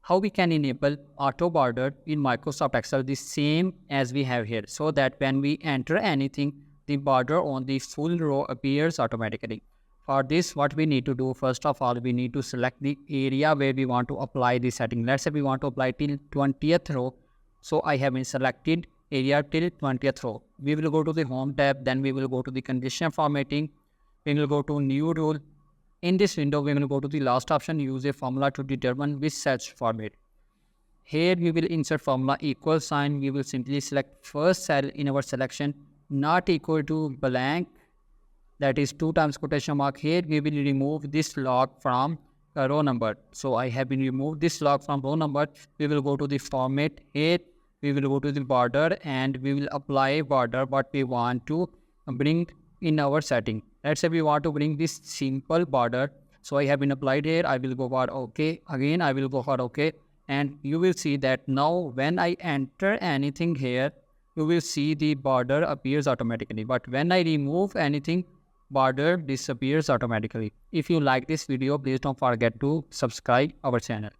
how we can enable auto border in Microsoft Excel the same as we have here, so that when we enter anything, the border on the full row appears automatically. For this, what we need to do, first of all, we need to select the area where we want to apply the setting. Let's say we want to apply till 20th row. So I have been selected area till 20th row. We will go to the home tab, then we will go to the condition formatting. We will go to new rule. In this window, we will go to the last option, use a formula to determine which search format. Here we will insert formula equal sign. We will simply select first cell in our selection, not equal to blank, that is 2 times quotation mark. Here we will remove this log from row number. So I have been removed this log from row number. We will go to the format. Here we will go to the border and we will apply border what we want to bring in our setting. Let's say we want to bring this simple border. So I have been applied here. I will go for OK. Again, I will go for OK. And you will see that now when I enter anything here, you will see the border appears automatically. But when I remove anything, border disappears automatically. If you like this video, please don't forget to subscribe our channel.